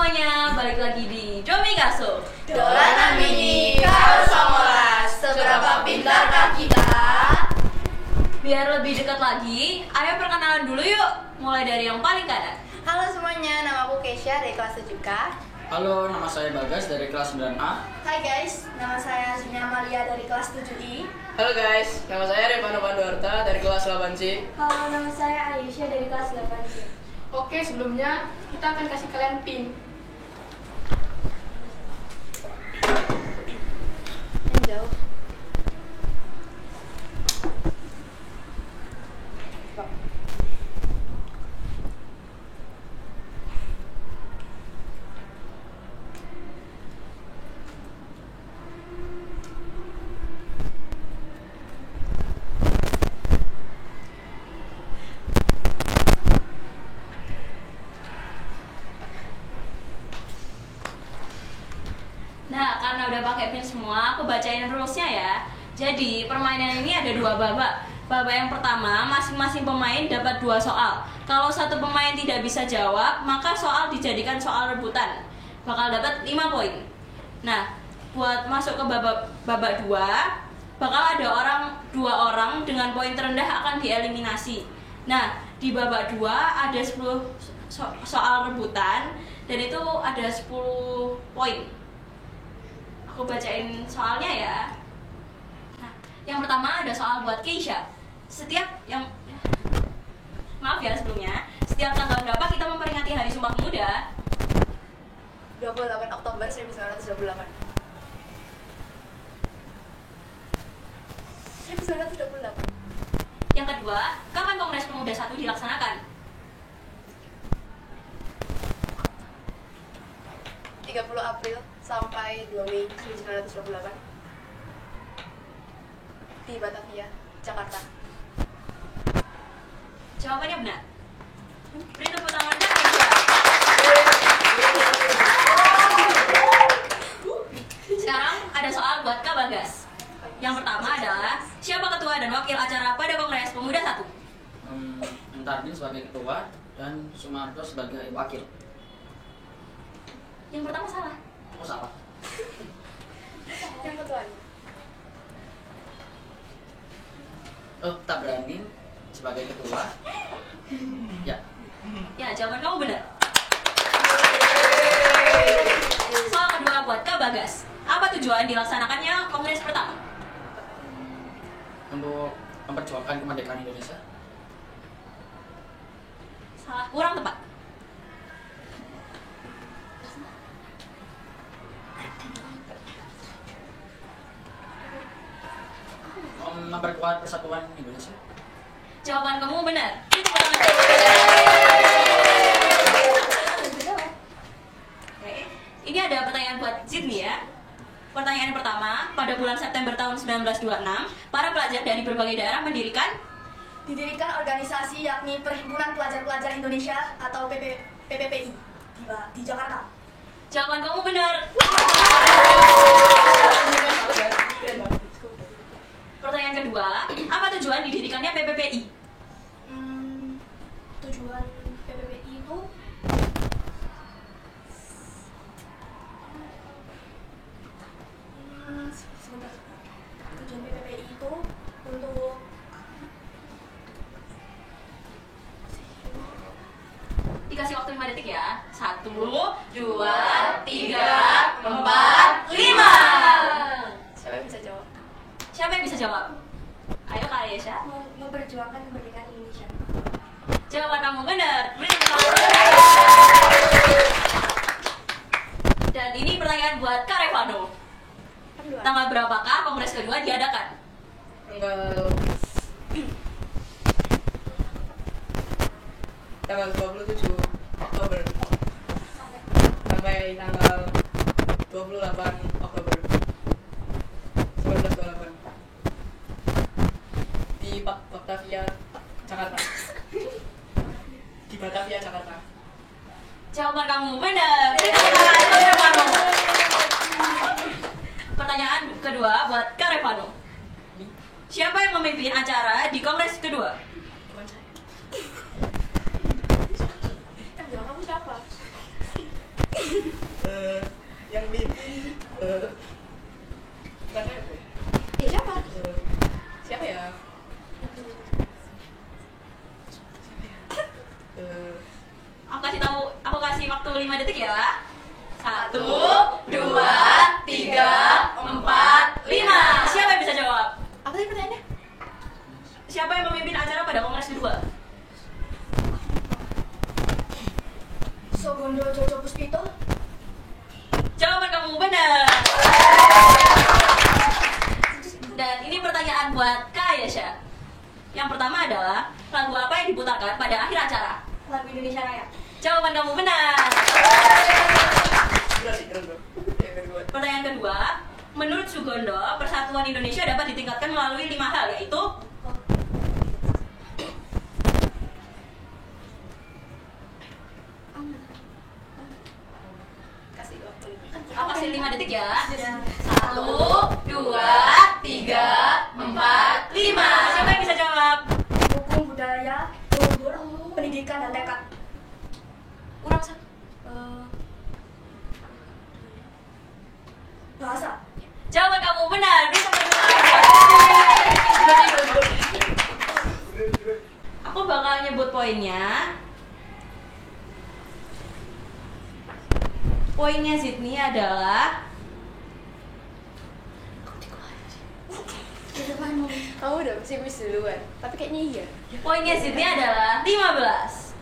semuanya, balik lagi di Domikaso. Dolanan mini karo samolas. Seberapa pintarkah kita? Biar lebih dekat lagi, ayo perkenalan dulu yuk. Mulai dari yang paling kanan. Halo semuanya, nama aku Keisha dari kelas 7K. Halo, nama saya Bagas dari kelas 9A. Hai guys, nama saya Zina Amalia dari kelas 7I. Halo guys, nama saya Revano Panduarta dari kelas 8C. Halo, nama saya Aisyah dari kelas 8C. Oke, sebelumnya kita akan kasih kalian pin. Yang jauh. Nah, karena udah pakai pin semua, aku bacain rulesnya ya. Jadi, permainan ini ada 2 babak. Babak yang pertama, masing-masing pemain dapat 2 soal. Kalau satu pemain tidak bisa jawab, maka soal dijadikan soal rebutan. Bakal dapat 5 poin. Nah, buat masuk ke babak 2, bakal ada 2 orang dengan poin terendah akan dieliminasi. Nah, di babak 2 ada 10 soal rebutan dan itu ada 10 poin. Aku bacain soalnya ya. Nah, yang pertama ada soal buat Keisha. Maaf ya sebelumnya. Setiap tanggal berapa kita memperingati Hari Sumpah Pemuda? 28 Oktober 1928. 1928. Yang kedua, kapan Kongres Pemuda 1 dilaksanakan? 30 April sampai 2 Mei 1928 di Batavia, Jakarta. Jawabannya benar. Beri tepuk tangan untuk Keisha. Sekarang ada soal buat Kak Bagas. Yang pertama adalah siapa ketua dan wakil acara pada Kongres Pemuda 1? Entardin sebagai ketua dan Sumarto sebagai wakil. Yang pertama salah. Oh, salah. Yang kedua, Oh, tak berani sebagai ketua. Ya. Ya, jawaban kamu benar. Soal kedua buat Kak Bagas. Apa tujuan dilaksanakannya Kongres pertama? Untuk memperjuangkan kemerdekaan Indonesia. Salah, kurang tepat. Memperkuat persatuan Indonesia. Jawaban kamu benar. Oke, ini ada pertanyaan buat Zidni ya. Pertanyaan pertama, pada bulan September tahun 1926, para pelajar dari berbagai daerah didirikan organisasi yakni Perhimpunan Pelajar-Pelajar Indonesia atau PPPI di Jakarta. Jawaban kamu benar. Pertanyaan kedua, apa tujuan didirikannya PPPI? Tujuan PPPI itu Sebentar. Tujuan PPPI itu untuk Dikasih waktu 5 detik ya. 1, 2, 3, 4, 5. siapa yang bisa jawab? Siapa yang bisa jawab? Ayo Kak Aisyah. memperjuangkan kemerdekaan Indonesia. Jawaban kamu benar. Beri tepuk tangan. Dan ini pertanyaan buat Kak Revano. Tanggal berapakah Kongres kedua diadakan? Tanggal 27 Oktober sampai tanggal 28 Oktober 1928 di Batavia, Jakarta. Di Batavia, Jakarta. Jawaban kamu benar. Beri tepuk tangan untuk Revano. Pertanyaan kedua buat Kak Revano. Siapa yang memimpin acara di Kongres kedua? Bukan saya. Yang jawab kamu siapa? Aku kasih waktu 5 detik ya. 1, 2, 3, 4, 5. Siapa yang bisa jawab? Apa tadi pertanyaannya? Siapa yang memimpin acara pada kongres kedua? Sogondo Jojo Puspito. Jawaban kamu benar. Dan ini pertanyaan buat Kak Ayesha. Yang pertama adalah lagu apa yang diputarkan pada akhir acara? Lagu Indonesia Raya. Jawaban kamu benar. Pertanyaan kedua, menurut Sugondo, persatuan Indonesia dapat ditingkatkan melalui 5 hal, yaitu Kasih waktu 5. aku kasih 5 detik ya. 1, 2, 3, 4, 5. Siapa yang bisa jawab? Hukum, budaya, kultur, pendidikan, dan tekad. Kurang satu. Bahasa. Jawaban kamu benar. Bisa Aku bakal nyebut poinnya. Poinnya Sydney adalah Kamu udah pesimis duluan, tapi kayaknya iya. Poinnya Sydney adalah 15.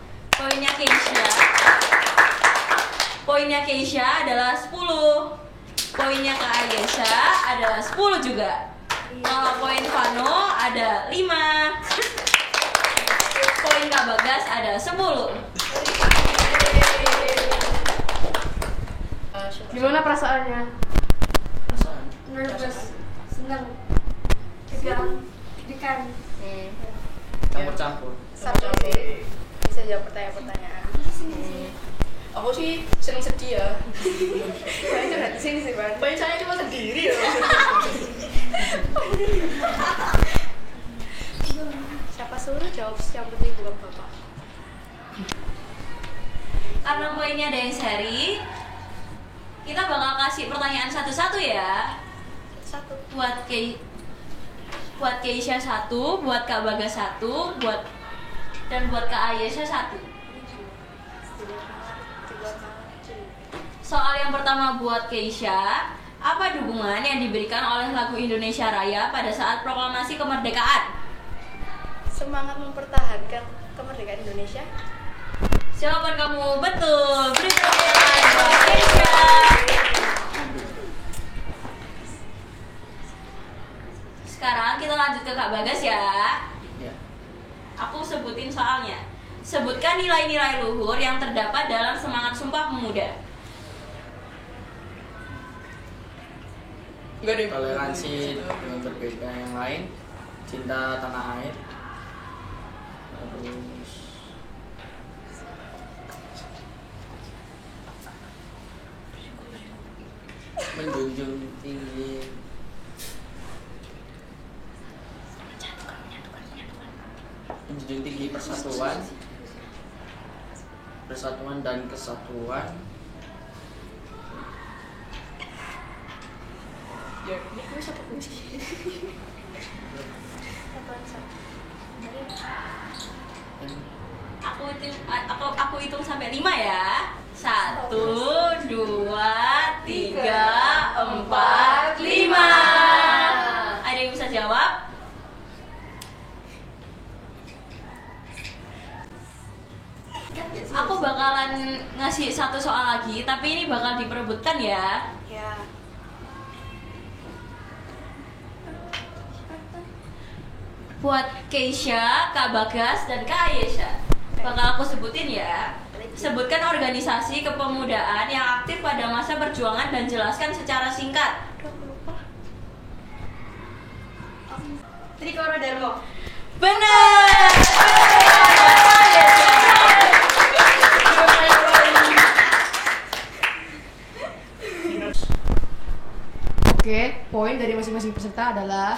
Poinnya Keisha adalah 10. Poinnya Kak Ayesha adalah 10 juga. Kalau poin Vano ada 5. Poin Kak Bagas ada 10. Gimana perasaannya? Perasaan. Nervous. Senang. Tegang. Deg-degan. Campur-campur. Satu sih bisa jawab pertanyaan-pertanyaan. Aku sih seneng sedih ya. Kayaknya curhat di sini sih, Bang. Bayi saya cuma sendiri ya. Siapa suruh jawab yang penting bukan Bapak. Karena poinnya ada yang seri, kita bakal kasih pertanyaan satu-satu ya. Satu. Buat Keisha 1, buat Kak Bagas 1, dan buat Kak Ayesha 1. Soal yang pertama buat Keisha, apa dukungan yang diberikan oleh lagu Indonesia Raya pada saat proklamasi kemerdekaan? Semangat mempertahankan kemerdekaan Indonesia. Jawaban kamu betul. Beri tepuk tangan buat Keisha. Sekarang kita lanjut ke Kak Bagas ya. Ya. Aku sebutin soalnya. Sebutkan nilai-nilai luhur yang terdapat dalam semangat Sumpah Pemuda. Enggak deh. Toleransi dengan berbeda yang lain, cinta tanah air, terus menjunjung tinggi persatuan dan kesatuan, Ya, ini gue satu kunci. Aku hitung sampai 5 ya. 1, 2, 3, 4, 5. Ada yang bisa jawab? Aku bakalan ngasih satu soal lagi, tapi ini bakal diperebutkan ya. Ya. Buat Keisha, Kak Bagas, dan Kak Ayesha, bakal aku sebutin ya. Sebutkan organisasi kepemudaan yang aktif pada masa perjuangan dan jelaskan secara singkat. Trikoro Darmo. Benar. Oke, poin dari masing-masing peserta adalah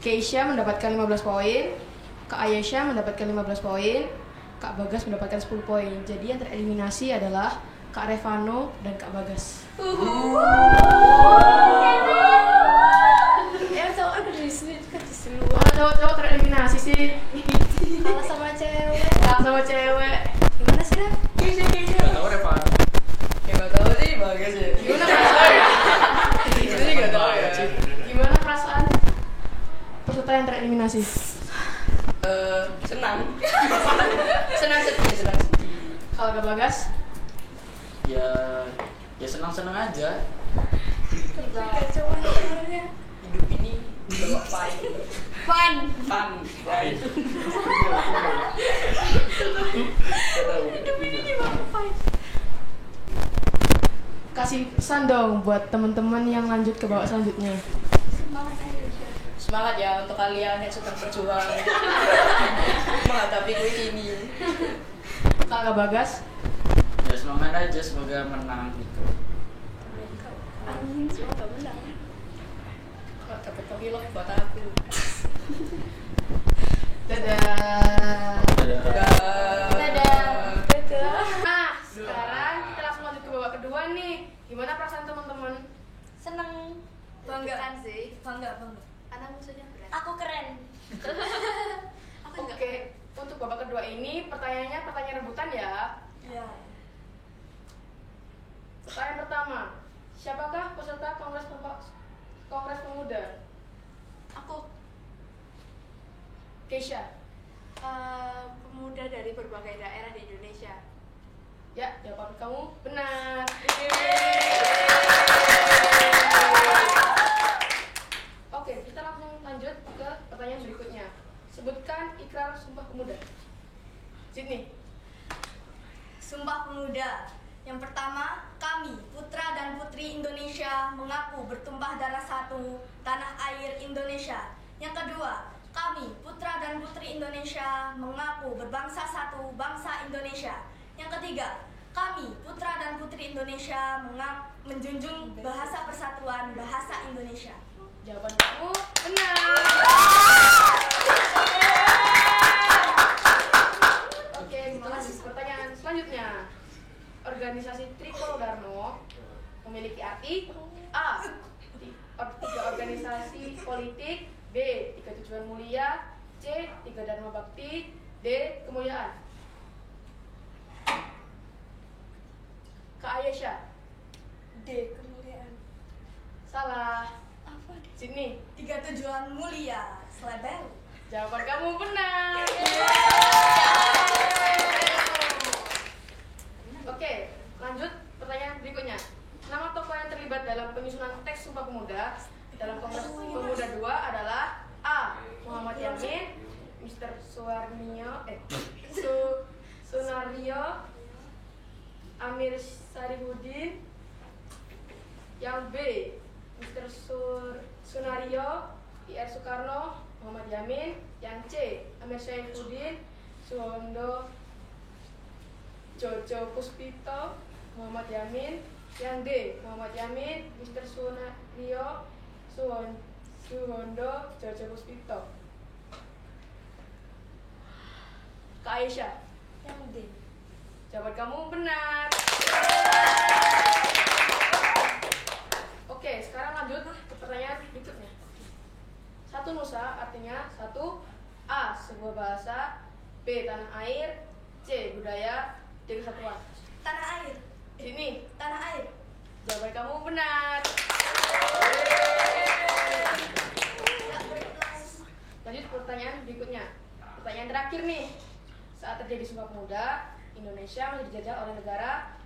Keisha mendapatkan 15 poin, Kak Ayesha mendapatkan 15 poin, Kak Bagas mendapatkan 10 poin. Jadi yang tereliminasi adalah Kak Revano dan Kak Bagas. Yang cowok udah disuruh. Cowok-cowok tereliminasi sih. Kalah sama cewek. Sama cewek. Gimana sih, Ref? Gak tau Revan. Ya nggak tahu sih, bagus ya. Gimana perasaan? Itu sih nggak tahu ya. Gimana perasaan peserta yang tereliminasi? Senang. Senang sedih. Kalau Kak Bagas? Ya senang-senang aja. Hidup ini bawa fun. Kasih pesan dong buat teman-teman yang lanjut ke babak selanjutnya. Semangat ya untuk kalian yang sedang berjuang menghadapi kuis ini. Kak Bagas? Ya semangat aja, semoga menang gitu. Anjing, semoga menang. Kok dapat pemilu buat aku. Dadah. Dadah. Nah, sekarang kita langsung lanjut ke babak kedua nih. Gimana perasaan teman-teman? Seneng. Bangga kan sih? Bangga. Karena musuhnya berat. Aku keren. Aku juga. Oke, untuk babak kedua ini pertanyaannya pertanyaan rebutan ya. Iya. Pertanyaan pertama, siapakah peserta Kongres Pemuda? Aku Keisha. pemuda dari berbagai daerah di Indonesia. Ya, jawaban kamu benar. Oke, kita langsung lanjut ke pertanyaan berikutnya. Sebutkan ikrar Sumpah Pemuda. Sydney. Sumpah Pemuda. Yang pertama, kami, putra dan putri Indonesia, mengaku bertumpah darah satu, tanah air Indonesia. Yang kedua, kami, putra dan putri Indonesia, mengaku berbangsa satu, bangsa Indonesia. Yang ketiga, kami, putra dan putri Indonesia, menjunjung bahasa persatuan, bahasa Indonesia. Jawaban kamu benar. Oke, kita lanjut pertanyaan selanjutnya. Organisasi Trikolo Darmo memiliki arti A. Tiga organisasi politik, B. Tiga tujuan mulia, C. Tiga dharma bakti, D. Kemuliaan. Kak Ayesha. D. Kemuliaan. Salah. Apa? Sini. Tiga tujuan mulia, selebel. Jawaban kamu benar. Oke, lanjut pertanyaan berikutnya. Nama tokoh yang terlibat dalam penyusunan teks Sumpah Pemuda dalam Kongres Pemuda 2 adalah A. Muhammad Yamin, Mr. Sunario, Amir Sarifudin. Yang B. Mr. Sunario, IR Soekarno, Muhammad Yamin. Yang C. Amir Sarifudin, Suwondo, Jojo Puspito, Muhammad Yamin. Yang D. Muhammad Yamin, Mr. Sunario, Suwondo, Jojo Puspito. Kak Aisyah. Yang D. Jawaban kamu benar. Oke, sekarang lanjut ke pertanyaan berikutnya. Satu nusa artinya satu. A. Sebuah bahasa. B. Tanah air. C. Budaya. D. Kesatuan. Tanah air. Ini Tanah air. jawaban kamu benar. Lanjut pertanyaan berikutnya. Pertanyaan terakhir nih. Saat terjadi Sumpah Pemuda, Indonesia masih dijajah oleh negara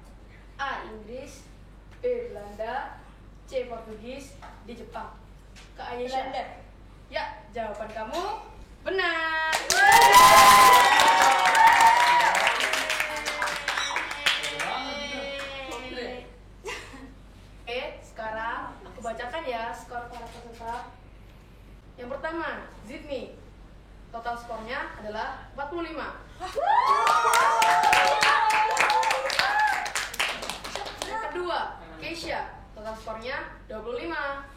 A. Inggris, B. Belanda, C. Portugis, D. Jepang. Kak Ayesha. Belanda. Ya, jawaban kamu benar. Oke, sekarang aku bacakan ya skor para peserta. Yang pertama, Zidni. Total skornya adalah 45. Yang kedua, Keisha. Total skornya 25.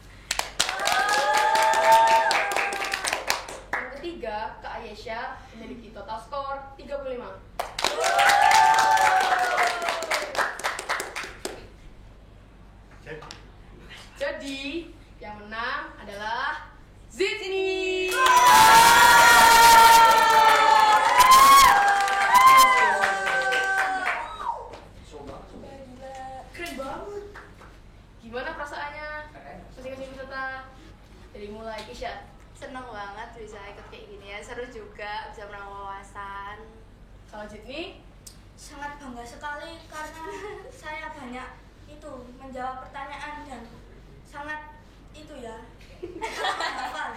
Yang ketiga, Kak Ayesha memiliki total sangat bangga sekali karena saya banyak itu menjawab pertanyaan dan sangat itu ya hafal.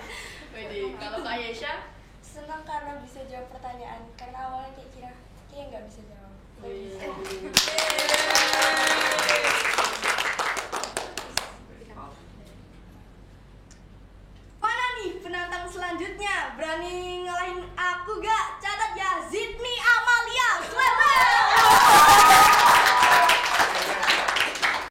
Wede, kalau Kak Ayesha? Senang karena bisa jawab pertanyaan, karena awalnya kayak kira nggak bisa jawab.